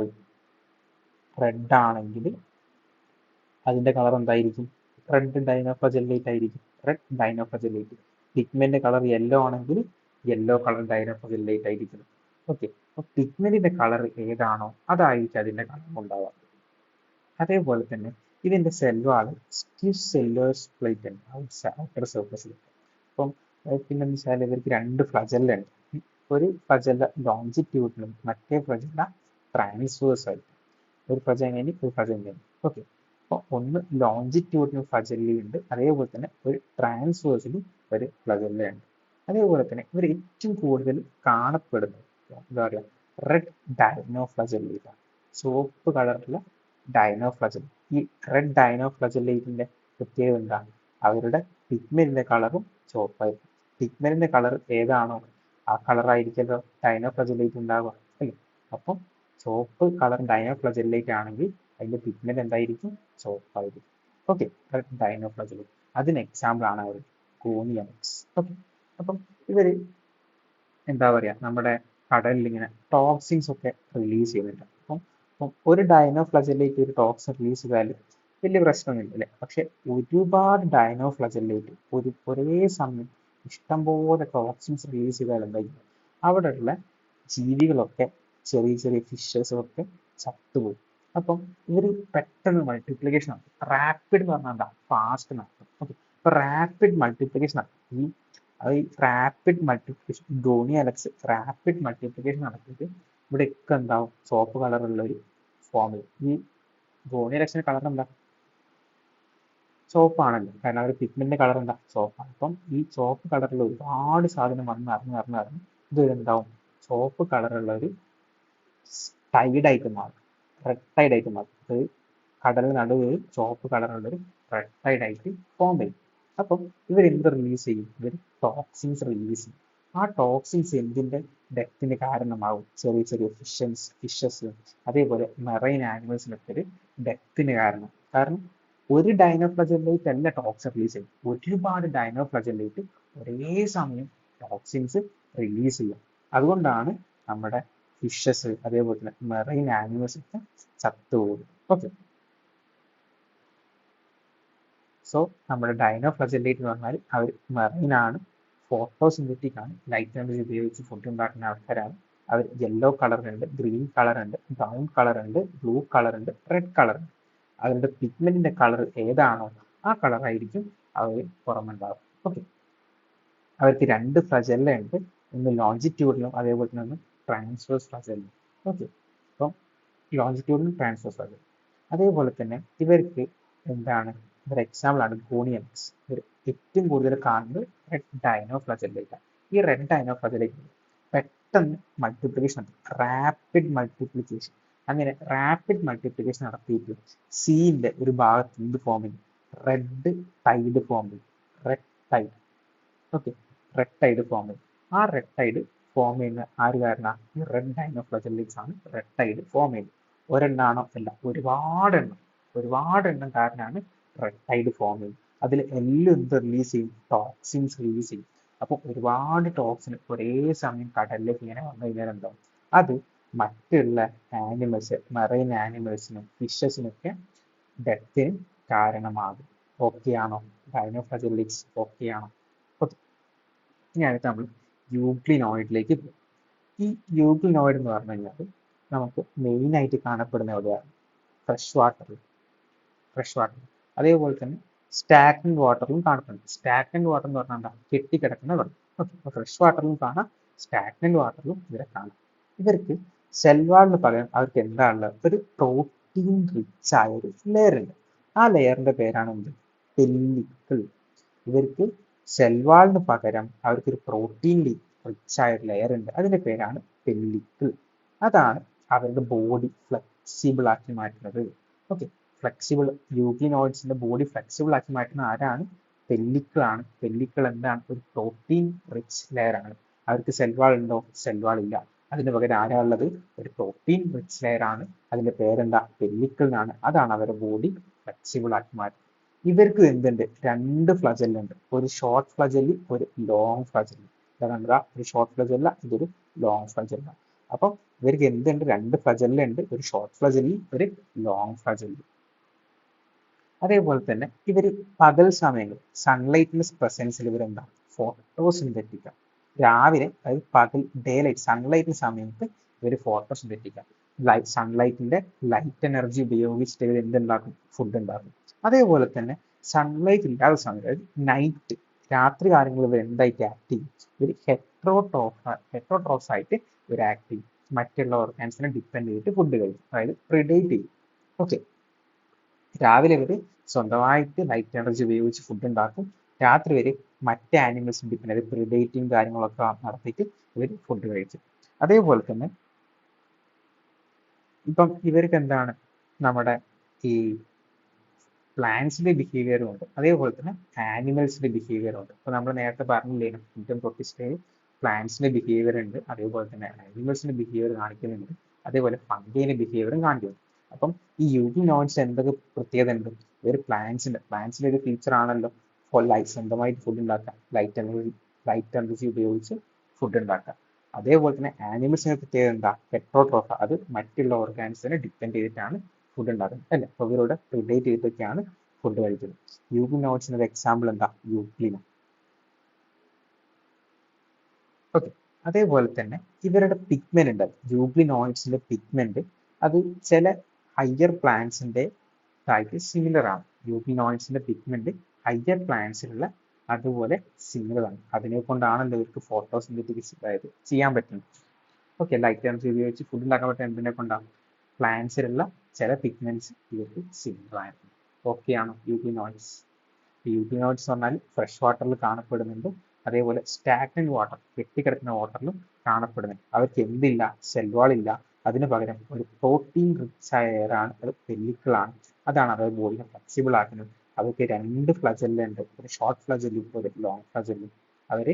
റെഡ് ആണെങ്കിൽ അതിന്റെ കളർ എന്തായിരിക്കും? റെഡ് ഡൈനോഫ്ലജല്ലേറ്റ് ആയിരിക്കും, റെഡ് ഡൈനോഫ്ലജല്ലേറ്റ്. പിഗ്മെന്റ് കളർ യെല്ലോ ആണെങ്കിൽ യെല്ലോ കളർ ഡൈനോഫ്ലജല്ലേറ്റ് ആയിരിക്കും. ഓക്കെ, അപ്പൊ പിഗ്മെന്റിന്റെ കളർ ഏതാണോ അതായിരിക്കും അതിന്റെ കളർ ഉണ്ടാവുക. അതേപോലെ തന്നെ ഇതിന്റെ സെൽവാള് സ്റ്റിഫ് സെല്ലുലോസ് പ്ലേറ്റ് ഉണ്ട് ഔട്ടർ സർഫസിൽ. അപ്പം പിന്നെന്ന് വെച്ചാൽ ഇവർക്ക് രണ്ട് ഫ്ലജല്ല ഉണ്ട്. ഒരു ഫ്ലജല്ല ലോഞ്ചിറ്റ്യൂഡിലും മറ്റേ ഫ്ലജല്ല ട്രാൻസ്വേഴ്സ് ആയിട്ട്. ഒരു ഫ്ലജൈനി ഒരു ഫ്ലജൈനി. ഓക്കെ, അപ്പോൾ ഒന്ന് ലോഞ്ചിറ്റ്യൂഡിനും ഫ്ലജല്ലി ഉണ്ട്, അതേപോലെ തന്നെ ഒരു ട്രാൻസ്വേഴ്സിലും ഒരു ഫ്ലജല്ല ഉണ്ട്. അതേപോലെ തന്നെ ഇവർ ഏറ്റവും കൂടുതൽ കാണപ്പെടുന്നത് എന്താ പറയുക? റെഡ് ഡൈനോഫ്ലജല്ലേറ്റ്, ചുവപ്പ് കളറിലുള്ള ഡൈനോഫ്ലജൽ. ഈ റെഡ് ഡൈനോഫ്ലജല്ലേറ്റിന്റെ പ്രത്യേകത എന്താ? അവരുടെ പിഗ്മെന്റിന്റെ കളറും ചുവപ്പായിരിക്കും. പിഗ്മെന്റിന്റെ കളർ ഏതാണോ ആ കളറായിരിക്കുമല്ലോ ഡൈനോഫ്ലജല്ലേറ്റ് ഉണ്ടാവുക അല്ലേ? അപ്പം ചുവപ്പ് കളർ ഡൈനോഫ്ലജല്ലേറ്റ് ആണെങ്കിൽ അതിന്റെ പിഗ്മെന്റ് എന്തായിരിക്കും? ചുവപ്പായിരിക്കും. ഓക്കെ, ഡൈനോഫ്ലജല്ലേറ്റ്. അതിന് എക്സാമ്പിൾ ആണ് അവർ ഗോണിയൻസ്. ഓക്കെ, അപ്പം ഇവര് എന്താ പറയാ നമ്മുടെ കടലിൽ ഇങ്ങനെ ടോക്സിൻസ് ഒക്കെ റിലീസ് ചെയ്യുന്നുണ്ട്. അപ്പം ഒരു ഡൈനോഫ്ലജല്ലേറ്റ് ഒരു ടോക്സിൻ റിലീസ് ചെയ്താൽ വലിയ പ്രശ്നമൊന്നുമില്ല അല്ലേ? പക്ഷെ ഒരുപാട് ഡൈനോഫ്ലജല്ലേറ്റ് ഒരേ സമയം ഇഷ്ടംപോലെ ടോക്സിൻസ് റിലീസ് ചെയ്താൽ എന്തായിരിക്കും? അവിടെയുള്ള ജീവികളൊക്കെ ചെറിയ ചെറിയ ഫിഷസും ഒക്കെ ചത്തുപോകും. അപ്പം ഇവർ പെട്ടെന്ന് മൾട്ടിപ്ലിക്കേഷൻ നടത്തും. റാപ്പിഡ് എന്ന് പറഞ്ഞാൽ എന്താ? ഫാസ്റ്റ് നടത്തും. ഓക്കെ, ഇപ്പൊ റാപ്പിഡ് മൾട്ടിപ്ലിക്കേഷൻ നടത്തും. ഈ rapid multiplication Gony Alex rapid multiplication നടത്തിയിട്ട് ഇവിടെയൊക്കെ എന്താവും? ചുവപ്പ് കളറുള്ള ഒരു ഫോമിൽ. ഈ ഗോണി അലക്സിന്റെ കളർ എന്താ? ചുവപ്പാണല്ലോ, കാരണം അവർ പിഗ്മെന്റിന്റെ കളർ എന്താ? ചുവപ്പാണ്. അപ്പം ഈ ചുവപ്പ് കളറുള്ള ഒരുപാട് സാധനം വന്ന് അറിഞ്ഞ് ഇത് എന്താവും? ചുവപ്പ് കളറുള്ള ഒരു ടൈഡ് ആയിട്ട് മാറും, റെഡ് ടൈഡ് ആയിട്ട് മാറും. അത് കടലിന് നടുവ് ചുവപ്പ് കളറുള്ള ഒരു റെഡ് ടൈഡ് ആയിട്ട് ഫോം ചെയ്യും. അപ്പം ഇവരെന്ത് റിലീസ് ചെയ്യും? ഇവർ ടോക്സിൻസ് റിലീസ് ചെയ്യും. ആ ടോക്സിൻസ് എന്തിന്റെ ഡെത്തിന് കാരണമാവും? ചെറിയ ചെറിയ ഫിഷസ് അതേപോലെ മെറൈൻ ആനിമൽസിനൊക്കെ ഒരു ഡെത്തിന് കാരണം ഒരു ഡൈനോഫ്ലജല്ലേറ്റ് അല്ല ടോക്സിൻ റിലീസ് ചെയ്യും, ഒരുപാട് ഡൈനോഫ്ലജല്ലേറ്റ് ഒരേ സമയം ടോക്സിൻസ് റിലീസ് ചെയ്യും. അതുകൊണ്ടാണ് നമ്മുടെ ഫിഷസ് അതേപോലെ തന്നെ മെറൈൻ ആനിമൽസ് ഒക്കെ ചത്തുപോകും. ഓക്കെ, സോ നമ്മുടെ ഡൈനോഫ്ലജല്ലേറ്റ് എന്ന് പറഞ്ഞാൽ അവർ മെറൈൻ ആണ്, ഫോട്ടോസിന്തറ്റിക് ആണ്, ലൈറ്റ് എനർജി ഉപയോഗിച്ച് ഫുഡ് ഉണ്ടാക്കുന്ന ആൾക്കാരാണ്. അവർ യെല്ലോ കളർ ഉണ്ട്, ഗ്രീൻ കളർ ഉണ്ട്, ബ്രൗൺ കളർ ഉണ്ട്, ബ്ലൂ കളർ ഉണ്ട്, റെഡ് കളർ ഉണ്ട്. അവരുടെ പിഗ്മെന്റിന്റെ കളർ ഏതാണോ ആ കളർ ആയിരിക്കും അവർ പുറമുണ്ടാവും. ഓക്കെ, അവർക്ക് രണ്ട് ഫ്ലജെല്ല ഉണ്ട്, ഒന്ന് ലോഞ്ചിറ്റ്യൂഡിലും അതേപോലെ തന്നെ ഒന്ന് ട്രാൻസ്വേഴ്സ് ഫ്ലജെല്ലും. ഓക്കെ, അപ്പം ലോഞ്ചിറ്റ്യൂഡിലും ട്രാൻസ്വേഴ്സ് ഫ്ലജെല്ലും. അതേപോലെ തന്നെ ഇവർക്ക് എന്താണ് ഒരു എക്സാമ്പിൾ ആണ് ഗോണിയൻസ്. ഇവർ ഏറ്റവും കൂടുതൽ കാണുന്നത് റെഡ് ഡൈനോഫ്ലജല്ലേറ്റ്. ഈ റെഡ് ഡൈനോഫ്ലജല്ലേറ്റ് പെട്ടെന്ന് മൾട്ടിപ്ലിക്കേഷൻ നടത്തും, റാപ്പിഡ് മൾട്ടിപ്ലിക്കേഷൻ. അങ്ങനെ റാപ്പിഡ് മൾട്ടിപ്ലിക്കേഷൻ നടത്തിയിട്ട് സീന്റെ ഒരു ഭാഗത്ത് എന്ത് ഫോം ചെയ്യും? റെഡ് ടൈഡ് ഫോം ചെയ്യും. Red tide. Okay, red tide form ചെയ്യും. ആ റെഡ് ടൈഡ് ഫോം ചെയ്യുന്ന ആര് കാരണം? ഈ റെഡ് ഡൈനോഫ്ലജല്ലേറ്റ്സ് ആണ് റെഡ് ടൈഡ് ഫോം ചെയ്യുന്നത്. ഒരെണ്ണാണോ? അല്ല, ഒരുപാടെണ്ണം കാരണമാണ് റെഡ് ടൈഡ് ഫോം ചെയ്യുന്നത്. അതിൽ എല്ലാം എന്ത് റിലീസ് ചെയ്യും? ടോക്സിൻസ് റിലീസ് ചെയ്യും. അപ്പോൾ ഒരുപാട് ടോക്സിൻ ഒരേ സമയം കടലിലേക്ക് ഇങ്ങനെ വന്നു കഴിഞ്ഞാൽ എന്താവും? അത് മറ്റുള്ള ആനിമൽസ്, മെറൈൻ ആനിമൽസിനും ഫിഷസിനൊക്കെ ഡെത്തിന് കാരണമാകും. ഓക്കെ ആണോ? ഡൈനോഫ്ലജല്ലേറ്റ്സ് ഓക്കെ ആണോ? ഓക്കെ, ഇനി അടുത്ത് നമ്മൾ യൂക്ലിനോയിഡിലേക്ക് പോകും. ഈ യൂക്ലിനോയിഡ് എന്ന് പറഞ്ഞു കഴിഞ്ഞാൽ നമുക്ക് മെയിൻ ആയിട്ട് കാണപ്പെടുന്ന എവിടെയാണ്? ഫ്രഷ് വാട്ടർ അതേപോലെ തന്നെ സ്റ്റാഗ്നന്റ് വാട്ടറിലും കാണപ്പെടുന്നുണ്ട്. സ്റ്റാഗ്നന്റ് വാട്ടർ എന്ന് പറഞ്ഞാൽ എന്താ? കെട്ടിക്കിടക്കുന്ന വെള്ളം. ഓക്കെ, അപ്പോൾ ഫ്രഷ് വാട്ടറിലും കാണാം, സ്റ്റാഗ്നന്റ് വാട്ടറിലും ഇവരെ കാണാം. ഇവർക്ക് സെൽവാളിന് പകരം അവർക്ക് എന്താ ഉള്ളത്? ഒരു പ്രോട്ടീൻ റിച്ച് ആയ ഒരു ലെയർ ഉണ്ട്. ആ ലെയറിന്റെ പേരാണ് എന്ത്? പെല്ലിക്കിൾ. ഇവർക്ക് സെൽവാളിന് പകരം അവർക്കൊരു പ്രോട്ടീൻ റിച്ച് ആയ ഒരു ലെയർ ഉണ്ട്, അതിന്റെ പേരാണ് പെല്ലിക്കിൾ. അതാണ് അവരുടെ ബോഡി ഫ്ലെക്സിബിൾ ആക്കി മാറ്റുന്നത്. ഓക്കെ, ഫ്ലെക്സിബിൾ യൂക്ലിനോയിഡ്സിന്റെ ബോഡി ഫ്ലെക്സിബിൾ ആക്കി മാറ്റുന്ന ആരാണ്? പെല്ലിക്കിൾ ആണ്. പെല്ലിക്കിൾ എന്താണ്? ഒരു പ്രോട്ടീൻ റിച്ച് ലെയർ ആണ്. അവർക്ക് സെൽവാൾ ഉണ്ടോ? സെൽവാൾ ഇല്ല. അതിന് പകരം ആരാ ഉള്ളത്? ഒരു പ്രോട്ടീൻ റിച്ച് ലെയർ ആണ്. അതിന്റെ പേരെന്താ? പെല്ലിക്കിൾ എന്നാണ്. അതാണ് അവരുടെ ബോഡി ഫ്ലെക്സിബിൾ ആക്കി മാറ്റുന്നത്. ഇവർക്ക് എന്തുണ്ട്? രണ്ട് ഫ്ലജെല്ല ഉണ്ട്, ഒരു ഷോർട്ട് ഫ്ലജെല്ലി, ഒരു ലോങ് ഫ്ലജെല്ലി. ഇതാ ഒരു ഷോർട്ട് ഫ്ലജെല്ല, ഇതൊരു ലോങ് ഫ്ലജെല്ല. അപ്പം ഇവർക്ക് എന്തുണ്ട്? രണ്ട് ഫ്ലജെല്ല ഉണ്ട്, ഒരു ഷോർട്ട് ഫ്ലജെല്ലി, ഒരു ലോങ് ഫ്ലജെല്ലി. അതേപോലെ തന്നെ ഇവർ പകൽ സമയങ്ങളിൽ സൺലൈറ്റിന്റെ പ്രസൻസിൽ ഇവരെന്താ? ഫോട്ടോസിന്തറ്റിക്. രാവിലെ അതായത് പകൽ ഡേ ലൈറ്റ് സൺലൈറ്റിന്റെ സമയത്ത് ഇവർ ഫോട്ടോസിന്തറ്റിക്. സൺലൈറ്റിന്റെ ലൈറ്റ് എനർജി ഉപയോഗിച്ചിട്ട് ഇവർ എന്തുണ്ടാക്കും? ഫുഡ് ഉണ്ടാക്കും. അതേപോലെ തന്നെ സൺലൈറ്റ് ഇല്ലാത്ത സമയം അതായത് നൈറ്റ് രാത്രി കാലങ്ങളിൽ ഇവർ എന്തായിട്ട് ആക്ട് ചെയ്യും? ഇവർ ഹെറ്ററോട്രോഫ്സ് ആയിട്ട് ഇവർ ആക്ട് ചെയ്യും. മറ്റുള്ള ഓർഗാൻസിനെ ഡിപ്പെൻഡ് ചെയ്തിട്ട് ഫുഡ് കഴിക്കും, അതായത് പ്രിഡേറ്റ് ചെയ്യും. ഓക്കെ, രാവിലെ ഇവർ സ്വന്തമായിട്ട് ലൈറ്റ് എനർജി ഉപയോഗിച്ച് ഫുഡ് ഉണ്ടാക്കും, രാത്രി വരെ മറ്റ് ആനിമൽസ് ഡിപ്പെൻഡ് ചെയ്ത് പ്രിഡേറ്റിംഗ് കാര്യങ്ങളൊക്കെ നടത്തിയിട്ട് ഇവർ ഫുഡ് കഴിക്കും. അതേപോലെ തന്നെ ഇപ്പം ഇവർക്ക് എന്താണ് നമ്മുടെ ഈ പ്ലാന്റ്സിന്റെ ബിഹേവിയറും ഉണ്ട്, അതേപോലെ തന്നെ ആനിമൽസിന്റെ ബിഹേവിയറും ഉണ്ട്. അപ്പൊ നമ്മൾ നേരത്തെ പറഞ്ഞില്ലേ ഇന്ത്യൻ പ്രൊട്ടിസ്റ്റയിൽ പ്ലാന്റ്സിന്റെ ബിഹേവിയർ ഉണ്ട്, അതേപോലെ തന്നെ ആനിമൽസിന്റെ ബിഹേവിയർ കാണിക്കുന്നുണ്ട്, അതേപോലെ ഫംഗൈന്റെ ബിഹേവിയറും കാണിക്കുന്നുണ്ട്. അപ്പം ഈ യൂബിനോയിഡ്സ് എന്തൊക്കെ പ്രത്യേകത ഉണ്ട്? ഒരു പ്ലാന്റ്സിന്റെ ഒരു ഫീച്ചർ ആണല്ലോ സ്വന്തമായിട്ട് ഫുഡ് ഉണ്ടാക്കാം, ലൈറ്റ് എനർജി ഉപയോഗിച്ച് ഫുഡ് ഉണ്ടാക്കാം. അതേപോലെ തന്നെ ആനിമൽസിന്റെ പ്രത്യേകത എന്താ? ഹെറ്ററോട്രോഫ, അത് മറ്റുള്ള ഓർഗാനിസിനെ ഡിപ്പെൻഡ് ചെയ്തിട്ടാണ് ഫുഡ് ഉണ്ടാക്കുന്നത് അല്ലെ. അപ്പൊ ഇവരോട് റിലേറ്റ് ചെയ്തിട്ടൊക്കെയാണ് ഫുഡ് കഴിക്കുന്നത്. യൂബിനോയിഡ്സിന്റെ ഒരു എക്സാമ്പിൾ എന്താ? യൂക്ലിന. ഓക്കെ, അതേപോലെ തന്നെ ഇവരുടെ പിഗ്മെന്റ് ഉണ്ട്, യൂഗ്ലിനോയിഡ്സിന്റെ പിഗ്മെന്റ്, അത് ചില ഹയർ പ്ലാന്റ്സിന്റെ ആയിട്ട് സിമിലർ ആണ്. യൂഗ്ലിനോയിഡ്സിന്റെ പിഗ്മെന്റ് ഹയർ പ്ലാന്റ്സിലുള്ള അതുപോലെ സിമിലർ ആണ്. അതിനെ കൊണ്ടാണല്ലോ ഇവർക്ക് ഫോട്ടോസിന്തറ്റിക് അതായത് ചെയ്യാൻ പറ്റുന്നത്. ഓക്കെ, ലൈറ്റ് എനർജി ഉപയോഗിച്ച് ഫുഡ് ഉണ്ടാക്കാൻ പറ്റുന്ന എന്തിനെ കൊണ്ടാണ്? പ്ലാന്റ്സിലുള്ള ചില പിഗ്മെന്റ്സ് ഇവർക്ക് സിമിലർ ആയിരുന്നു. ഓക്കെ ആണോ യൂഗ്ലിനോയിഡ്സ്? യൂഗ്ലിനോയിഡ്സ് പറഞ്ഞാൽ ഫ്രഷ് വാട്ടറിൽ കാണപ്പെടുന്നുണ്ട്, അതേപോലെ സ്റ്റാഗ്നന്റ് വാട്ടർ കെട്ടിക്കിടക്കുന്ന വാട്ടറിലും കാണപ്പെടുന്നുണ്ട്. അവർക്ക് എന്തില്ല? സെൽവാളില്ല. അതിന് പകരം ഒരു പ്രോട്ടീൻ റിച്ച് ആയ എയറാണ്, അത് പെല്ലിക്കിളാണ്. അതാണ് അവരുടെ ബോഡിനെ ഫ്ലെക്സിബിൾ ആക്കുന്നത്. അവർക്ക് രണ്ട് ഫ്ലജല്ല ഉണ്ട്, ഒരു ഷോർട്ട് ഫ്ലജല്ലും ഒരു ലോങ് ഫ്ലജല്ലും. അവർ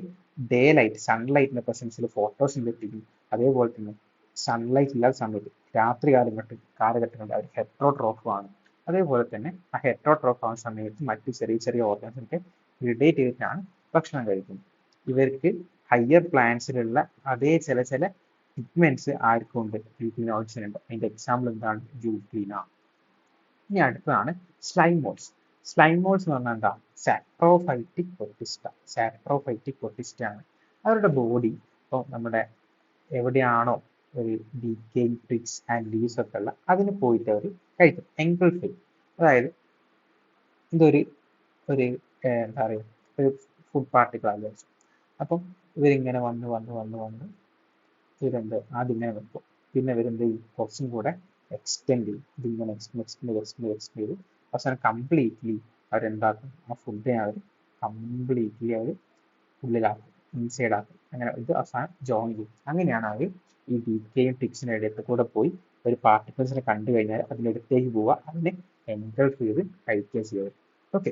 ഡേ ലൈറ്റ് സൺലൈറ്റിന്റെ പ്രസൻസിൽ ഫോട്ടോസിന്തറ്റിക്കും, അതേപോലെ തന്നെ സൺലൈറ്റ് ഇല്ലാത്ത സമയത്ത് രാത്രി കാലഘട്ടങ്ങളിൽ അവർ ഹെറ്ററോട്രോഫുമാണ്. അതേപോലെ തന്നെ ആ ഹെറ്ററോട്രോഫ് ആവുന്ന സമയത്ത് മറ്റ് ചെറിയ ചെറിയ ഓർഗൻസിനൊക്കെ റിലേറ്റ് ചെയ്തിട്ടാണ് ഭക്ഷണം കഴിക്കുന്നത്. ഇവർക്ക് ഹയർ പ്ലാന്റ്സിലുള്ള അതേ ചില പിഗ്മെന്റ്സ് ആർക്കും ഉണ്ട്? യൂഗ്ലിനോയിഡ്സിനുണ്ട്. അതിന്റെ എക്സാമ്പിൾ എന്താണ്? യൂഗ്ലിന. ഇനി അടുത്തതാണ് സ്ലൈമോൾസ്. സ്ലൈമോൾസ് എന്ന് പറഞ്ഞാൽ എന്താ? സാപ്രോഫൈറ്റിക് പൊട്ടിസ്റ്റ ആണ്. അവരുടെ ബോഡി ഇപ്പോൾ നമ്മുടെ എവിടെയാണോ ഒരു ഡീക്കേയിങ് ട്വിഗ്സ് ആൻഡ് ലീവ്സ് ഒക്കെ ഉള്ള അതിന് പോയിട്ട് അവർ കഴിക്കും. എൻഗൾഫ് ചെയ്യും. അതായത് ഇതൊരു ഒരു എന്താ പറയുക, ഒരു ഫുഡ് പാർട്ടിക്കിൾ ആണ് വിചാരിച്ചു. അപ്പം ഇവരിങ്ങനെ വന്ന് ഇവരെന്ത് ആദ്യം ഇങ്ങനെ വെക്കും, പിന്നെ ഇവരെന്ത് ചെയ്യും? കുറച്ചും കൂടെ എക്സ്റ്റെൻഡ് ചെയ്യും. ഇതിങ്ങനെ എക്സ്റ്റെൻഡ് ചെയ്ത് അവസാനം കംപ്ലീറ്റ്ലി അവരെന്താക്കും? ആ ഫുഡിനെ അവർ കംപ്ലീറ്റ്ലി അവർ ഉള്ളിലാക്കും, ഇൻസൈഡ് ആക്കും. അങ്ങനെ ഇത് അവസാനം ജോയിൻ ചെയ്യും. അങ്ങനെയാണ് അവർ ഈ ഡീക്കേയും ടിക്സിന്റെ ഇടയിൽ കൂടെ പോയി ഒരു പാർട്ടിക്കിൾസിനെ കണ്ടു കഴിഞ്ഞാൽ അതിനടുത്തേക്ക് പോവുക, അതിനെ എൻഗൾഫ് ചെയ്ത് കഴിക്കുക ചെയ്യുന്നത്. ഓക്കെ,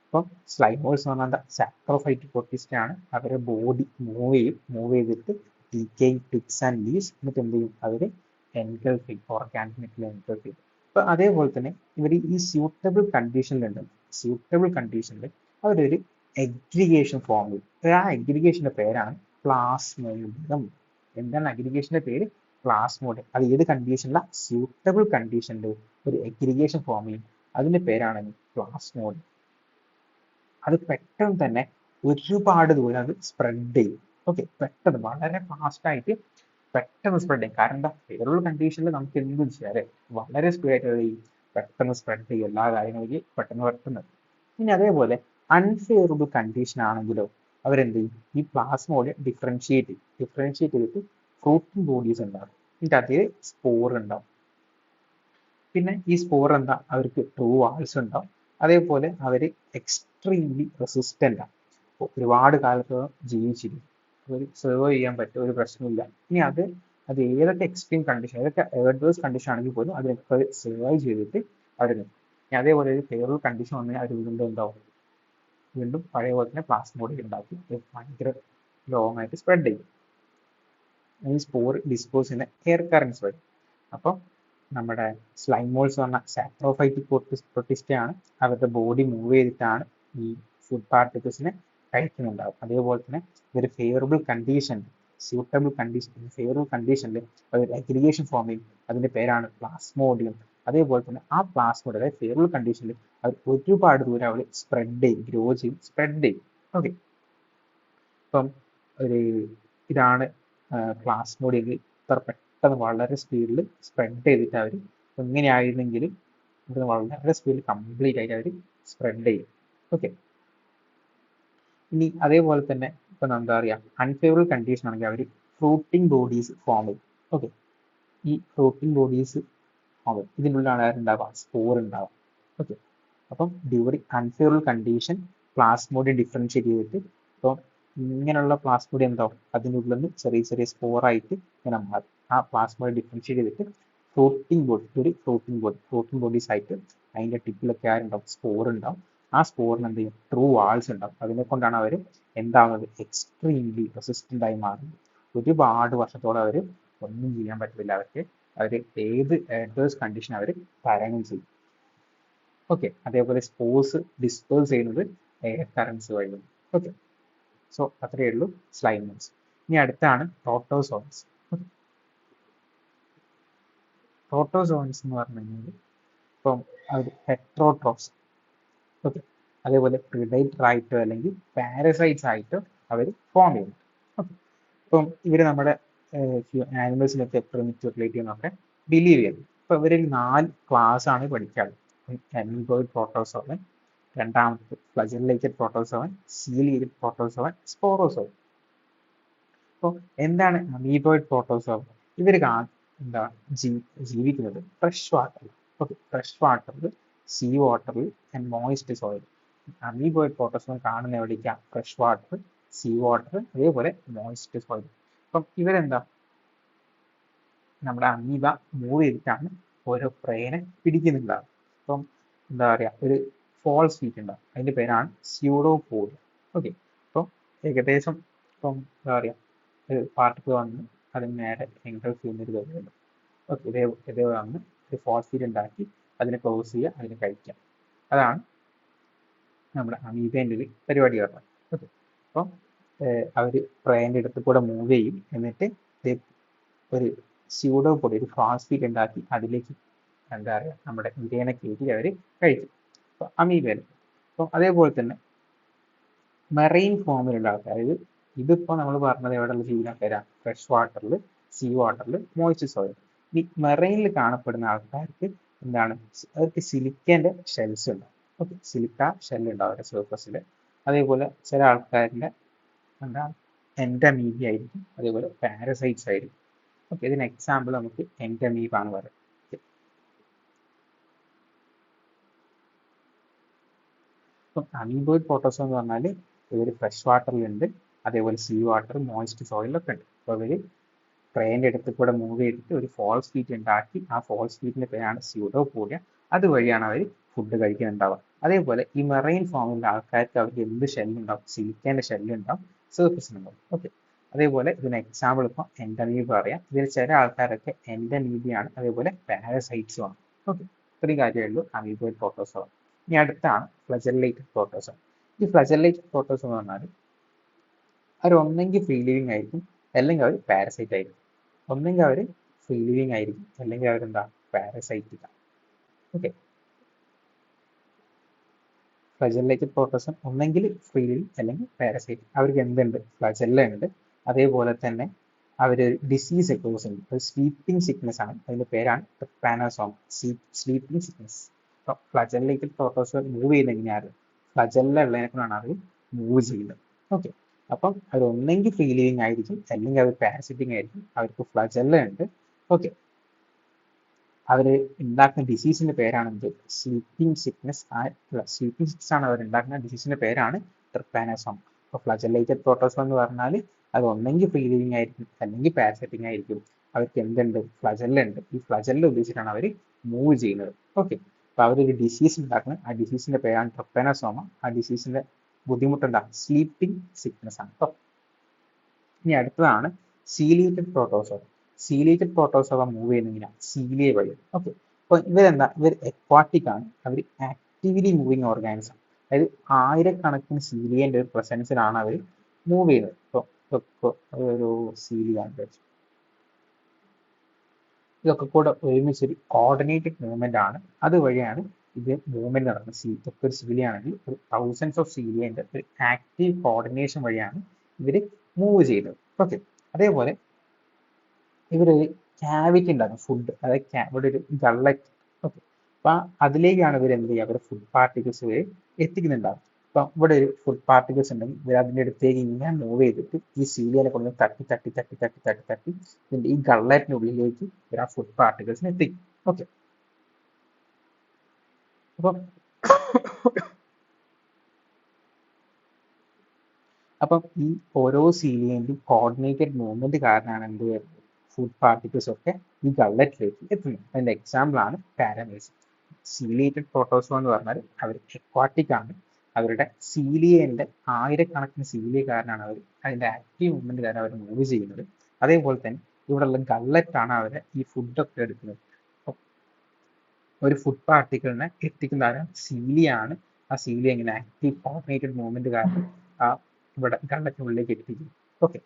അപ്പം സ്ലൈമോൾസ് എന്ന് പറഞ്ഞാൽ സാപ്രോഫൈറ്റിക് പൊട്ടിസ്റ്റ ആണ്. അവരുടെ ബോഡി മൂവ് ചെയ്തിട്ട് ഡീക്കേയിങ് ടിക്സ് ആൻഡ് ലീവ്സ്, എന്നിട്ട് എന്ത് ചെയ്യും? അവർ എൻഗൾഫ് ചെയ്യും, ഓർഗാനിക് എൻഗൾഫ് ചെയ്യും. അപ്പൊ അതേപോലെ തന്നെ ഇവർ ഈ സ്യൂട്ടബിൾ കണ്ടീഷനിൽ അവരൊരു എഗ്രിഗേഷൻ ഫോം ചെയ്യും. ആ എഗ്രിഗേഷന്റെ പേരാണ് പ്ലാസ്മോഡിയം. എന്താണ് അഗ്രിഗേഷന്റെ പേര്? പ്ലാസ്മോഡിയം. അത് ഏത് കണ്ടീഷനില? സ്യൂട്ടബിൾ കണ്ടീഷനിൽ ഒരു എഗ്രിഗേഷൻ ഫോം ചെയ്യും. അതിന്റെ പേരാണ് പ്ലാസ്മോഡിയം. അത് പെട്ടെന്ന് തന്നെ ഒരുപാട് ദൂരം അത് സ്പ്രെഡ് ചെയ്യും. ഓക്കെ, പെട്ടെന്ന് വളരെ ഫാസ്റ്റ് ആയിട്ട് പെട്ടെന്ന് സ്പ്രെഡ് ചെയ്യും. കാരണം എന്താ? വേറൊരു കണ്ടീഷനിൽ നമുക്ക് എന്തും ചെയ്യാം അല്ലെ, വളരെ സ്പീഡായിട്ട് പെട്ടെന്ന് സ്പ്രെഡ് ചെയ്യും എല്ലാ കാര്യങ്ങളിലേക്ക് പെട്ടെന്ന്. ഇനി അതേപോലെ അൺഫേവറബിൾ കണ്ടീഷൻ ആണെങ്കിലോ അവരെന്ത് ചെയ്യും? ഈ പ്ലാസ്മോഡിയം ഡിഫറൻഷിയേറ്റ് ചെയ്തിട്ട് ഫ്രൂട്ടിംഗ് ബോഡീസ് ഉണ്ടാവും. എന്നിട്ട് അതിൽ സ്പോർ ഉണ്ടാവും. പിന്നെ ഈ സ്പോർ എന്താ? അവർക്ക് ട്രൂ വാൾസ് ഉണ്ടാവും. അതേപോലെ അവർ എക്സ്ട്രീംലി റെസിസ്റ്റന്റ് ആണ്. ഒരുപാട് കാലത്തോളം ജീവിച്ചിരിക്കും. അവർ സെർവ് ചെയ്യാൻ പറ്റും, ഒരു പ്രശ്നമില്ല. ഇനി അത് ഏതൊക്കെ എക്സ്ട്രീം കണ്ടീഷൻ, ഏതൊക്കെ അഡ്വേഴ്സ് കണ്ടീഷൻ ആണെങ്കിൽ പോലും അതിനൊക്കെ സർവൈവ് ചെയ്തിട്ട് അവർ നിൽക്കും. ഇനി അതേപോലെ ഒരു ഫേവറബിൾ കണ്ടീഷൻ വന്നാൽ അവർ വീണ്ടും പഴയ പോലെ തന്നെ പ്ലാസ്മോഡിയം ഉണ്ടാക്കി ഭയങ്കര ലോങ് ആയിട്ട് സ്പ്രെഡ് ചെയ്യും. ഈ സ്പോർ ഡിസ്പോസ് ചെയ്യുന്ന എയർ കറൻസ് വഴി. അപ്പം നമ്മുടെ സ്ലൈമോൾസ് പറഞ്ഞ സാപ്രോഫൈറ്റിക് പൊട്ടിസ്റ്റ ആണ്. അവരുടെ ബോഡി മൂവ് ചെയ്തിട്ടാണ് ഈ ഫുഡ് പാർട്ടിക്കിൾസിനെ കഴിക്കുന്നുണ്ടാവും. അതേപോലെ തന്നെ ഒരു ഫേവറബിൾ കണ്ടീഷനിൽ ഒരു അഗ്രിഗേഷൻ ഫോം ചെയ്യും. അതിന്റെ പേരാണ് പ്ലാസ്മോഡിയം. അതേപോലെ തന്നെ ആ പ്ലാസ്മോഡിയം അതായത് ഫേവറബിൾ കണ്ടീഷനിൽ അവർ ഒരുപാട് ദൂരം അവർ ഗ്രോ ചെയ്യും. ഓക്കെ, അപ്പം ഇതാണ് പ്ലാസ്മോഡിയം. ഇത്ര പെട്ടെന്ന് വളരെ സ്പീഡിൽ സ്പ്രെഡ് ചെയ്തിട്ട് അവർ എങ്ങനെയായിരുന്നെങ്കിൽ ഇത് വളരെ സ്പീഡിൽ കംപ്ലീറ്റ് ആയിട്ട് അവർ സ്പ്രെഡ് ചെയ്യും. ഓക്കെ, ഇനി അതേപോലെ തന്നെ ഇപ്പൊ എന്താ പറയുക, അൺഫേവറബിൾ കണ്ടീഷൻ ആണെങ്കിൽ അവർ ഫ്രൂട്ടിംഗ് ബോഡീസ് ഫോം ചെയ്യും. ഓക്കെ, ഈ ഫ്രൂട്ടിംഗ് ബോഡീസ് ഫോം ചെയ്യും. ഇതിനുള്ളിലാണ് ഉണ്ടാവുക, സ്പോർ ഉണ്ടാവുക. ഓക്കെ, അപ്പം during unfavourable condition Plasmodium differentiate ചെയ്തിട്ട് ഇപ്പം ഇങ്ങനെയുള്ള പ്ലാസ്മോഡിയം എന്താവും? അതിനുള്ളിൽ നിന്ന് ചെറിയ സ്പോറായിട്ട് ഇങ്ങനെ മാറും. ആ പ്ലാസ്മോഡിയം ഡിഫറൻഷിയേറ്റ് ചെയ്തിട്ട് ഫ്ലോട്ടിംഗ് ബോഡീസ് ആയിട്ട് അതിന്റെ ടിപ്പിലൊക്കെ ആരുണ്ടാവും, സ്പോർ ഉണ്ടാവും. ആ സ്പോറിന് എന്ത് ചെയ്യും, ട്രൂ വാൾസ് ഉണ്ടാവും. അതിനെ കൊണ്ടാണ് അവർ എന്താവുന്നത്, എക്സ്ട്രീംലി റെസിസ്റ്റന്റ് ആയി മാറുന്നത്. ഒരുപാട് വർഷത്തോളം അവർ ഒന്നും ചെയ്യാൻ പറ്റില്ല. അവർ ഏത് അഡ്വേഴ്സ് കണ്ടീഷൻ അവർ തരണം ചെയ്യും. ഓക്കെ, അതേപോലെ സ്പോർസ് ഡിസ്പേഴ്സ് ചെയ്യുന്നത് എയർ കറൻസ് വഴിയാണ്. ഓക്കെ, സോ അത്രയേ ഉള്ളൂ സ്ലൈമേഴ്സ്. ഇനി അടുത്താണ് പ്രോട്ടോസോൺസ്. പ്രോട്ടോസോൺസ് എന്ന് പറഞ്ഞു കഴിഞ്ഞാൽ ഇപ്പം അവർ ഹെട്രോട്രോഫ്സ്, ഓക്കെ, അതേപോലെ പ്രിഡേറ്റർ ആയിട്ടോ അല്ലെങ്കിൽ പാരസൈറ്റ്സ് ആയിട്ടോ അവർ ഫോം ചെയ്യുന്നു. ഓക്കെ, ഇപ്പം ഇവർ നമ്മുടെ ആനിമൽസിനൊക്കെ പ്രിമിറ്റീവ് ചെയ്യുന്നൊക്കെ ബിലീവ് ചെയ്യുന്നു. ഇപ്പൊ ഇവരിൽ 4 ക്ലാസ് ആണ് പഠിക്കാറ്. അമീബോയിഡ് പ്രോട്ടോസോവൻ, രണ്ടാമത്തെ ഫ്ലജെല്ലേറ്റഡ് പ്രോട്ടോസോവൻ, സീലിയേറ്റഡ് പ്രോട്ടോസോവൻ, സ്പോറോസോവൻ. അപ്പോൾ എന്താണ് അമീബോയിഡ് പ്രോട്ടോസോവൻ? ഇവർ എന്താ ജീവിക്കുന്നത് ഫ്രഷ് വാട്ടറിൽ. ഓക്കെ, ഫ്രഷ് വാട്ടറിൽ, സീ വാട്ടറിൽ and moist soil. Amoeboid protozoan കാണുന്ന എവിടേക്കാണ്? ഫ്രഷ് വാട്ടർ, സീ വാട്ടർ, അതേപോലെ മോയിസ്റ്റ് സോയിൽ. അപ്പം ഇവരെന്താ, നമ്മുടെ അമീബ മൂവ് ചെയ്തിട്ടാണ് ഓരോ പ്രേനെ പിടിക്കുന്നുണ്ടാവും. അപ്പം എന്താ പറയുക, ഒരു ഫോൾസ് ഫീറ്റ് ഉണ്ടാവും, അതിന്റെ പേരാണ് സ്യൂഡോപോഡ്. ഓക്കെ, അപ്പം ഏകദേശം ഇപ്പം എന്താ പറയുക, ഒരു പാർട്ടിക്കിൾ വന്ന് അതിന് നേരെ എൻഗൾഫ് ചെയ്യുന്നൊരു പരിപാടി. ഓക്കെ, ഇതേ വന്ന് ഒരു ഫോൾസ് ഫീറ്റ് ഉണ്ടാക്കി അതിനെ ക്ലോസ് ചെയ്യുക, അതിനെ കഴിക്കാം. അതാണ് നമ്മുടെ അമീബേൻ്റെ ഒരു പരിപാടി പറഞ്ഞത്. ഓക്കെ, അപ്പം അവർ പ്രേൻ്റെ അടുത്ത് കൂടെ മൂവ് ചെയ്യും, എന്നിട്ട് ഒരു സ്യൂഡോപോഡ്, ഒരു ഫാസ്ഫീറ്റ് ഉണ്ടാക്കി അതിലേക്ക് എന്താ പറയുക, നമ്മുടെ ഇരേനെ കയറ്റി അവർ കഴിക്കും. അപ്പൊ അമീബയിൽ. അപ്പം അതേപോലെ തന്നെ മെറൈൻ ഫോമിലുള്ള ആൾക്കാർ, അതായത് ഇതിപ്പോൾ നമ്മൾ പറഞ്ഞത് എവിടെയുള്ള ജീവിക്കുന്ന പേരാണ്, ഫ്രഷ് വാട്ടറിൽ, സീ വാട്ടറിൽ, മോയിസ്റ്റ് സോയിൽ. ഈ മെറൈനിൽ കാണപ്പെടുന്ന ആൾക്കാർക്ക് എന്താണ്, അവർക്ക് സിലിക്കേന്റെ ഷെൽസ് ഉണ്ടാവും. ഓക്കെ, സിലിക്ക ഷെൽ ഉണ്ടാവും അവരുടെ സർഫസിൽ. അതേപോലെ ചില ആൾക്കാരുടെ എന്താണ് എൻഡമീബി ആയിരിക്കും, അതേപോലെ പാരസൈറ്റ്സ് ആയിരിക്കും. ഓക്കെ, ഇതിന് എക്സാമ്പിൾ നമുക്ക് എൻഡമീബ് ആണ് പറയുന്നത്. ഇപ്പം അമീബോയിഡ് പ്രോട്ടോസോം എന്ന് പറഞ്ഞാൽ ഇവർ ഫ്രഷ് വാട്ടറിലുണ്ട്, അതേപോലെ സീ വാട്ടർ, മോയിസ്റ്റ് സോയിലൊക്കെ ഉണ്ട്. അപ്പോൾ ഇവർ പ്രേൻ്റെ അടുത്ത് കൂടെ മൂവ് ചെയ്തിട്ട് ഒരു ഫോൾസ് ഫീറ്റ് ഉണ്ടാക്കി, ആ ഫോൾസ് ഫീറ്റിന്റെ പേരാണ് സ്യൂഡോപോഡിയ. അതുവഴിയാണ് അവർ ഫുഡ് കഴിക്കുന്നുണ്ടാവുക. അതേപോലെ ഈ മെറൈൻ ഫോമിലുള്ള ആൾക്കാർക്ക് അവർക്ക് എന്ത് ഷെല്ലുണ്ടാവും, സിലിക്കേന്റെ ഷെല്ലുണ്ടാവും, സർഫസിനുണ്ടാവും. ഓക്കെ, അതേപോലെ ഇതിന് എക്സാമ്പിൾ ഇപ്പോൾ എൻഡമീബ് പറയാം. ഇതിൽ ചില ആൾക്കാരൊക്കെ എൻഡമീബിയാണ്, അതേപോലെ പാരസൈറ്റ്സും ആണ്. ഓക്കെ, ഇത്രയും കാര്യമേ ഉള്ളൂ അമീബോയിഡ് പ്രോട്ടോസോം. ഇനി അടുത്താണ് ഫ്ലജെല്ലേറ്റഡ് പ്രോട്ടോസോം. ഈ ഫ്ലജെല്ലേറ്റഡ് പ്രോട്ടോസോം എന്ന് പറഞ്ഞാൽ അവർ ഒന്നെങ്കിൽ ഫ്രീ ലിവിങ് ആയിരിക്കും, അല്ലെങ്കിൽ അവർ പാരസൈറ്റ് ആയിരിക്കും. ഒന്നെങ്കിൽ അവർ ഫ്രീ ലിവിങ് ആയിരിക്കും, അല്ലെങ്കിൽ അവരെന്താ, പാരസൈറ്റിക്ക. ഓക്കെ, ഫ്ലജെല്ലേറ്റഡ് പ്രോട്ടോസോം ഒന്നെങ്കിൽ ഫ്രീ ലിവിങ് അല്ലെങ്കിൽ പാരസൈറ്റ്. അവർക്ക് എന്തുണ്ട്, ഫ്ലജെല്ല ഉണ്ട്, അതേപോലെ തന്നെ അവർ ഡിസീസ് കോസ് ഉണ്ട്. ഒരു സ്ലീപ്പിംഗ് സിക്നസ് ആണ്, അതിന്റെ പേരാണ് ട്രിപ്പാനോസോമ, സ്ലീപ്പിംഗ് സിക്നസ്. അപ്പൊ ഫ്ലജെല്ലേറ്റഡ് പ്രോട്ടോസോം മൂവ് ചെയ്യുന്ന എങ്ങനെയാണ്, ഫ്ലജെല്ല ഉള്ളതിനെ കൊണ്ടാണ് അവർ മൂവ് ചെയ്യുന്നത്. ഓക്കെ, അപ്പം അവർ ഒന്നെങ്കിൽ ഫ്രീ ലിവിങ് ആയിരിക്കും, അല്ലെങ്കിൽ അവർ പാരസിറ്റിക് ആയിരിക്കും. അവർക്ക് ഫ്ലജെല്ല ഉണ്ട്. ഓക്കെ, അവർ ഉണ്ടാക്കുന്ന ഡിസീസിന്റെ പേരാണ് എന്ത്, സ്ലീപ്പിംഗ് സിക്നസ്. സ്ലീപ്പിംഗ് സിക്നസ് ആണ് അവർ ഉണ്ടാക്കുന്ന ഡിസീസിന്റെ പേരാണ് ട്രിപ്പാനോസോമ. അപ്പോൾ ഫ്ലജെല്ലേറ്റഡ് പ്രോട്ടോസോം എന്ന് പറഞ്ഞാൽ അത് ഒന്നെങ്കിൽ ഫ്രീ ലിവിങ് ആയിരിക്കും, അല്ലെങ്കിൽ പാരസൈറ്റിക് ആയിരിക്കും. അവർക്ക് എന്തുണ്ട്, ഫ്ലജെല്ല ഉണ്ട്. ഈ ഫ്ലജെല്ല ഉപയോഗിച്ചിട്ടാണ് അവർ മൂവ് ചെയ്യുന്നത്. ഓക്കെ, അപ്പൊ അവരൊരു ഡിസീസ് ഉണ്ടാക്കുന്നത്, ആ ഡിസീസിന്റെ പേരാണ് ട്രിപ്പാനോസോമ. ആ ഡിസീസിന്റെ ബുദ്ധിമുട്ടുണ്ടാ, സ്ലീപ്പിംഗ് സിക്നസ് ആണ്. കേട്ടോ. ഇനി അടുത്തതാണ് ciliated protozoa. Ciliated protozoa move ചെയ്യുന്നതിനാണ് സീലിയ വഴി. ഓക്കെ, അപ്പൊ ഇവർ എക്വാട്ടിക് ആണ്, അവർ ആക്റ്റീവ്ലി മൂവിങ് ഓർഗാനിസം. അതായത് ആയിരക്കണക്കിന് സീലിയന്റെ ഒരു പ്രസൻസിലാണ് അവർ മൂവ് ചെയ്യുന്നത്. ഇപ്പോൾ ഒരു സീലിയാണ്, ഇതൊക്കെ കൂടെ ഒരുമിച്ചൊരു കോർഡിനേറ്റഡ് മൂവ്മെന്റ് ആണ്. അതുവഴിയാണ് ഇത് മൂവ്മെന്റ് നടക്കുന്നത്. ഇതൊക്കെ ഒരു സീലിയാണെങ്കിൽ ഒരു തൗസൻഡ്സ് ഓഫ് സീലിയന്റെ ഒരു ആക്റ്റീവ് കോർഡിനേഷൻ വഴിയാണ് ഇവര് മൂവ് ചെയ്യുന്നത്. ഓക്കെ, അതേപോലെ ഇവരൊരു ക്യാവിറ്റി ഉണ്ടാക്കും, ഫുഡ്, അതായത് ഇവിടെ ഒരു ഗള്ളറ്റ്. ഓക്കെ, അപ്പൊ അതിലേക്കാണ് ഇവർ എന്ത് ചെയ്യുക, അവരുടെ ഫുഡ് പാർട്ടിക്കിൾസ് ഇവർ എത്തിക്കുന്നുണ്ടാവും. അപ്പൊ ഇവിടെ ഒരു ഫുഡ് പാർട്ടിക്കിൾസ് ഉണ്ടെങ്കിൽ ഇവർ അതിന്റെ അടുത്തേക്ക് ഇങ്ങനെ മൂവ് ചെയ്തിട്ട് ഈ സീലിയനെ കൊണ്ട് തട്ടി തട്ടി തട്ടി തട്ടി തട്ടി തട്ടി ഇതിന്റെ ഈ ഗള്ളറ്റിന്റെ ഉള്ളിലേക്ക് ഇവർ ആ ഫുഡ് പാർട്ടിക്കിൾസിനെ എത്തിക്കും. ഓക്കെ, അപ്പം അപ്പം ഈ ഓരോ സീലിയന്റെയും കോർഡിനേറ്റഡ് മൂവ്മെന്റ് കാരണമാണ് എന്ത് വരുന്നത്, ഫുഡ് പാർട്ടിക്കിൾസ് ഒക്കെ ഈ ഗള്ളറ്റിലേക്ക് എത്തുന്നു. അതിന്റെ എക്സാമ്പിൾ ആണ് പാരമീസ്. സീലിയേറ്റഡ് പ്രോട്ടോസോ എന്ന് പറഞ്ഞാൽ അവർ എക്വാട്ടിക് ആണ്. അവരുടെ സീലിയന്റെ ആയിരക്കണക്കിന് സീലിയ കാരനാണ് അവർ അതിന്റെ ആക്റ്റീവ് മൂവ്മെന്റ് കാരണം അവർ മൂവ് ചെയ്യുന്നത്. അതേപോലെ തന്നെ ഇവിടെയുള്ള ഗള്ളറ്റ് ആണ് അവരെ ഈ ഫുഡൊക്കെ എടുക്കുന്നത്. ഒരു ഫുഡ് പാർട്ടിക്കിളിനെ എത്തിക്കുന്ന സീലിയാണ്. ആ സീലിയ ഇങ്ങനെ ആക്റ്റീവ് കോർഡിനേറ്റഡ് മൂവ്മെന്റ് കാരണം ആ ഇവിടെ ഗള്ളറ്റിനുള്ളിലേക്ക് എത്തിക്കും. ഓക്കെ,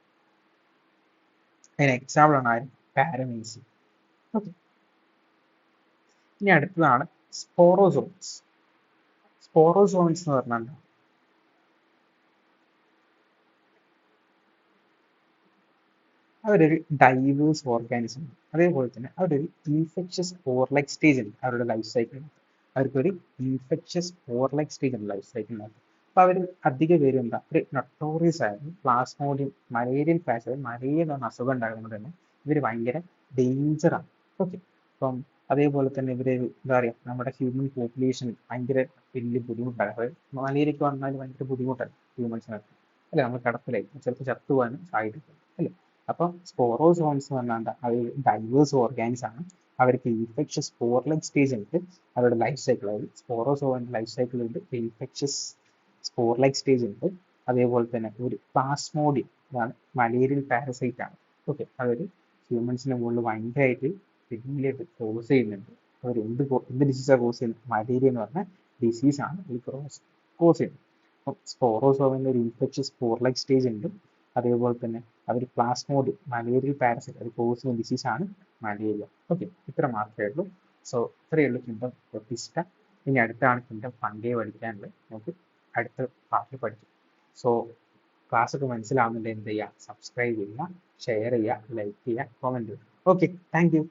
അതിന് എക്സാമ്പിൾ ആണ് പാരമീസി. ഓക്കെ, ഇനി അടുത്തതാണ് സ്പോറോസോൺസ്. സ്പോറോസോൺസ് എന്ന് പറഞ്ഞാൽ അവരൊരു ഡൈവേഴ്സ് ഓർഗാനിസം. അതേപോലെ തന്നെ അവരൊരു ഇൻഫെക്ഷ്യസ് ഓർലൈക്ക് സ്റ്റേജ് ഉണ്ട് അവരുടെ ലൈഫ് സൈക്കിളിൽ. അവർക്കൊരു ഇൻഫെക്ഷ്യസ് ഓർലൈക്ക് സ്റ്റേജ് ഉണ്ട് ലൈഫ് സൈക്കിളിനകത്ത്. അപ്പൊ അവർ അധിക പേരും എന്താ ഒരു നൊട്ടോറിയസ് ആയിരുന്നു പ്ലാസ്മോഡിയം മലേറിയൻ പാച്ച്. മലേറിയ എന്ന് പറഞ്ഞ അസുഖം ഉണ്ടാകുന്നത് തന്നെ ഇവർ ഭയങ്കര ഡേഞ്ചറാണ്. ഓക്കെ, അപ്പം അതേപോലെ തന്നെ ഇവര് എന്താ പറയുക നമ്മുടെ ഹ്യൂമൻ പോപ്പുലേഷൻ ഭയങ്കര വലിയ ബുദ്ധിമുട്ടാണ്. അതായത് മലേറിയക്ക് വന്നാൽ ഭയങ്കര ബുദ്ധിമുട്ടാണ് ഹ്യൂമൻസിനൊക്കെ അല്ലെ. നമ്മൾ കിടപ്പിലായി ചിലപ്പോൾ ചത്തുപോകാനും സാധ്യതയുണ്ട് അല്ലെ. അപ്പം സ്പോറോസോൺസ് എന്ന് പറഞ്ഞാൽ അവർ ഡൈവേഴ്സ് ഓർഗാനിസ് ആണ്. അവർക്ക് ഇൻഫെക്ഷ്യസ് സ്പോർലൈക്ക് സ്റ്റേജ് ഉണ്ട് അവരുടെ ലൈഫ് സൈക്കിൾ. അതായത് സ്പോറോസോണിന്റെ ലൈഫ് സൈക്കിൾ ഉണ്ട്, ഇൻഫെക്ഷ്യസ് സ്പോർലൈക്ക് സ്റ്റേജ് ഉണ്ട്. അതേപോലെ തന്നെ ഒരു പ്ലാസ്മോഡിയം അതാണ് മലേറിയൻ പാരസൈറ്റ് ആണ്. ഓക്കെ, അതൊരു ഹ്യൂമൻസിന്റെ മുകളിൽ ഭയങ്കരമായിട്ട് വലിയായിട്ട് കോസ് ചെയ്യുന്നുണ്ട്. അവർ എന്ത് ഡിസീസാണ് കോസ് ചെയ്യുന്നത്? മലേറിയ എന്ന് പറഞ്ഞ ഡിസീസാണ് ഈ കോസ് ചെയ്യുന്നത്. അപ്പം സ്പോറോസോമിന്റെ ഒരു ഇൻഫെക്ഷ്യസ് സ്പോർലൈക്ക് സ്റ്റേജ് ഉണ്ട്. അതേപോലെ തന്നെ അവർ പ്ലാസ്മോഡിയം മലേറിയൽ പാരസൈറ്റ് അത് കോസ് ചെയ്യുന്ന ഡിസീസാണ് മലേറിയ. ഓക്കെ, ഇത്ര മാത്രമേ ഉള്ളൂ. സോ ഇത്രയേ ഉള്ളൂ കിങ്ഡം പ്രൊട്ടിസ്റ്റ. ഇനി അടുത്താണ് കിങ്ഡം ഫംഗൈ പഠിക്കാനുള്ളത്. നമുക്ക് അടുത്ത പാർട്ടിൽ പഠിക്കും. സോ ക്ലാസ് ഒക്കെ മനസ്സിലാവുന്നുണ്ട് എന്ത് ചെയ്യുക? സബ്സ്ക്രൈബ് ചെയ്യുക, ഷെയർ ചെയ്യുക, ലൈക്ക് ചെയ്യുക, കമന്റ് ചെയ്യുക. Okay, thank you.